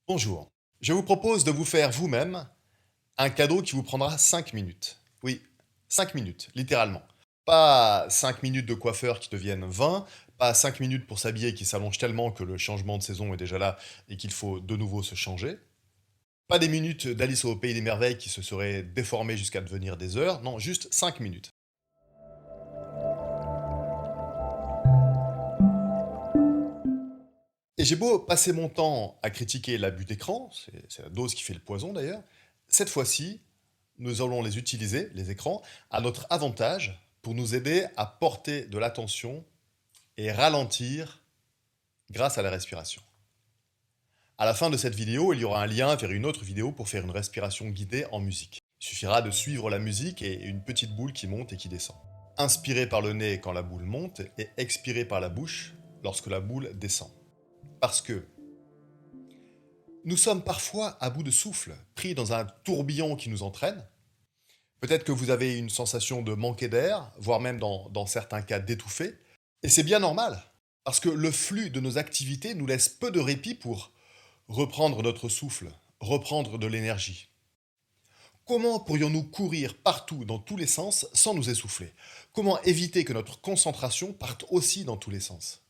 Bonjour. Je vous propose de vous faire vous-même un cadeau qui vous prendra 5 minutes. Oui, 5 minutes, littéralement. Pas 5 minutes de coiffeur qui deviennent 20, pas 5 minutes pour s'habiller qui s'allonge tellement que le changement de saison est déjà là et qu'il faut de nouveau se changer. Pas des minutes d'Alice au pays des merveilles qui se seraient déformées jusqu'à devenir des heures. Non, juste 5 minutes. Et j'ai beau passer mon temps à critiquer l'abus d'écran, c'est la dose qui fait le poison d'ailleurs, cette fois-ci, nous allons les utiliser, les écrans, à notre avantage pour nous aider à porter de l'attention et ralentir grâce à la respiration. À la fin de cette vidéo, il y aura un lien vers une autre vidéo pour faire une respiration guidée en musique. Il suffira de suivre la musique et une petite boule qui monte et qui descend. Inspirez par le nez quand la boule monte et expirez par la bouche lorsque la boule descend. Parce que nous sommes parfois à bout de souffle, pris dans un tourbillon qui nous entraîne. Peut-être que vous avez une sensation de manquer d'air, voire même dans certains cas d'étouffer. Et c'est bien normal, parce que le flux de nos activités nous laisse peu de répit pour reprendre notre souffle, reprendre de l'énergie. Comment pourrions-nous courir partout dans tous les sens sans nous essouffler? Comment éviter que notre concentration parte aussi dans tous les sens?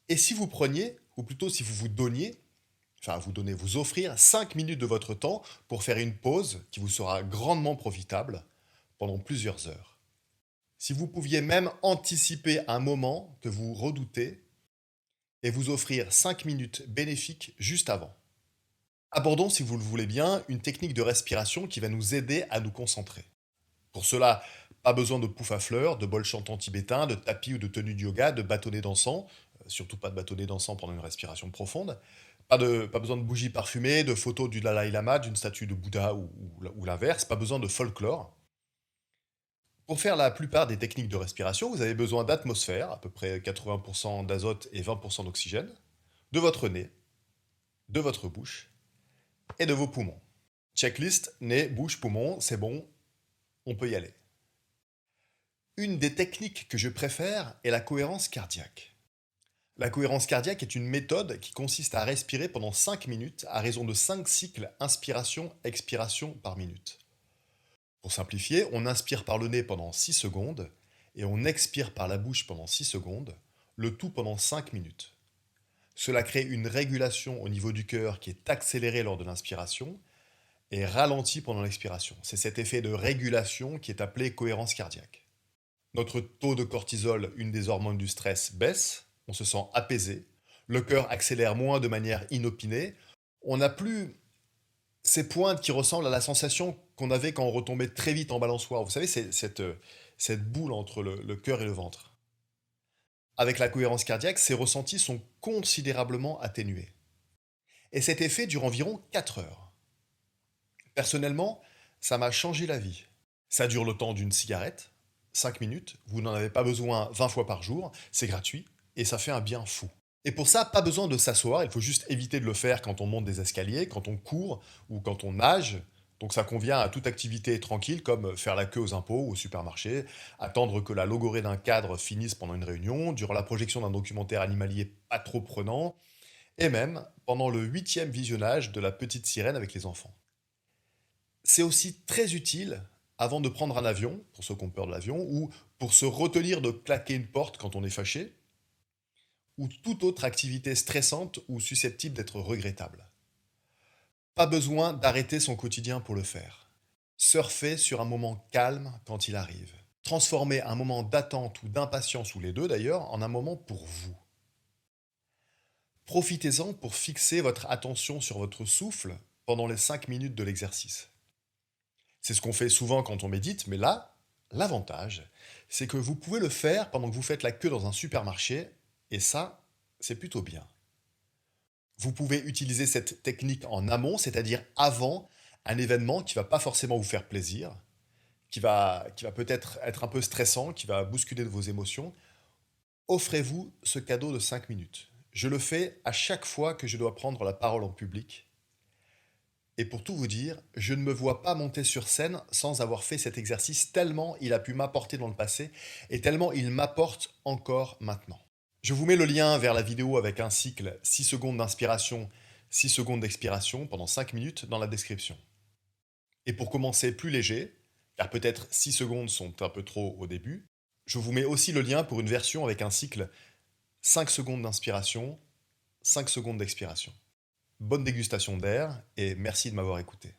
Et si vous preniez, ou plutôt si vous vous donniez, enfin vous donner, vous offrir 5 minutes de votre temps pour faire une pause qui vous sera grandement profitable pendant plusieurs heures. Si vous pouviez même anticiper un moment que vous redoutez et vous offrir 5 minutes bénéfiques juste avant. Abordons, si vous le voulez bien, une technique de respiration qui va nous aider à nous concentrer. Pour cela, pas besoin de pouf à fleurs, de bol chantant tibétain, de tapis ou de tenue de yoga, de bâtonnet dansant, surtout pas de bâtonnet dansant pendant une respiration profonde, pas besoin de bougies parfumées, de photos du Dalai Lama, d'une statue de Bouddha ou l'inverse, pas besoin de folklore. Pour faire la plupart des techniques de respiration, vous avez besoin d'atmosphère, à peu près 80% d'azote et 20% d'oxygène, de votre nez, de votre bouche et de vos poumons. Checklist, nez, bouche, poumons, c'est bon, on peut y aller. Une des techniques que je préfère est la cohérence cardiaque. La cohérence cardiaque est une méthode qui consiste à respirer pendant 5 minutes à raison de 5 cycles inspiration-expiration par minute. Pour simplifier, on inspire par le nez pendant 6 secondes et on expire par la bouche pendant 6 secondes, le tout pendant 5 minutes. Cela crée une régulation au niveau du cœur qui est accélérée lors de l'inspiration et ralentie pendant l'expiration. C'est cet effet de régulation qui est appelé cohérence cardiaque. Notre taux de cortisol, une des hormones du stress, baisse, on se sent apaisé, le cœur accélère moins de manière inopinée, on n'a plus ces pointes qui ressemblent à la sensation qu'on avait quand on retombait très vite en balançoire. Vous savez, c'est cette boule entre le cœur et le ventre. Avec la cohérence cardiaque, ces ressentis sont considérablement atténués. Et cet effet dure environ 4 heures. Personnellement, ça m'a changé la vie. Ça dure le temps d'une cigarette, 5 minutes, vous n'en avez pas besoin 20 fois par jour, c'est gratuit, et ça fait un bien fou. Et pour ça, pas besoin de s'asseoir, il faut juste éviter de le faire quand on monte des escaliers, quand on court ou quand on nage. Donc ça convient à toute activité tranquille comme faire la queue aux impôts ou au supermarché, attendre que la logorée d'un cadre finisse pendant une réunion, durant la projection d'un documentaire animalier pas trop prenant, et même pendant le 8e visionnage de La Petite Sirène avec les enfants. C'est aussi très utile avant de prendre un avion, pour ceux qui ont peur de l'avion, ou pour se retenir de claquer une porte quand on est fâché, ou toute autre activité stressante ou susceptible d'être regrettable. Pas besoin d'arrêter son quotidien pour le faire. Surfez sur un moment calme quand il arrive. Transformez un moment d'attente ou d'impatience, ou les deux d'ailleurs, en un moment pour vous. Profitez-en pour fixer votre attention sur votre souffle pendant les 5 minutes de l'exercice. C'est ce qu'on fait souvent quand on médite, mais là, l'avantage, c'est que vous pouvez le faire pendant que vous faites la queue dans un supermarché, et ça, c'est plutôt bien. Vous pouvez utiliser cette technique en amont, c'est-à-dire avant un événement qui va pas forcément vous faire plaisir, qui va peut-être être un peu stressant, qui va bousculer vos émotions. Offrez-vous ce cadeau de 5 minutes. Je le fais à chaque fois que je dois prendre la parole en public. Et pour tout vous dire, je ne me vois pas monter sur scène sans avoir fait cet exercice tellement il a pu m'apporter dans le passé et tellement il m'apporte encore maintenant. Je vous mets le lien vers la vidéo avec un cycle 6 secondes d'inspiration, 6 secondes d'expiration pendant 5 minutes dans la description. Et pour commencer plus léger, car peut-être 6 secondes sont un peu trop au début, je vous mets aussi le lien pour une version avec un cycle 5 secondes d'inspiration, 5 secondes d'expiration. Bonne dégustation d'air et merci de m'avoir écouté.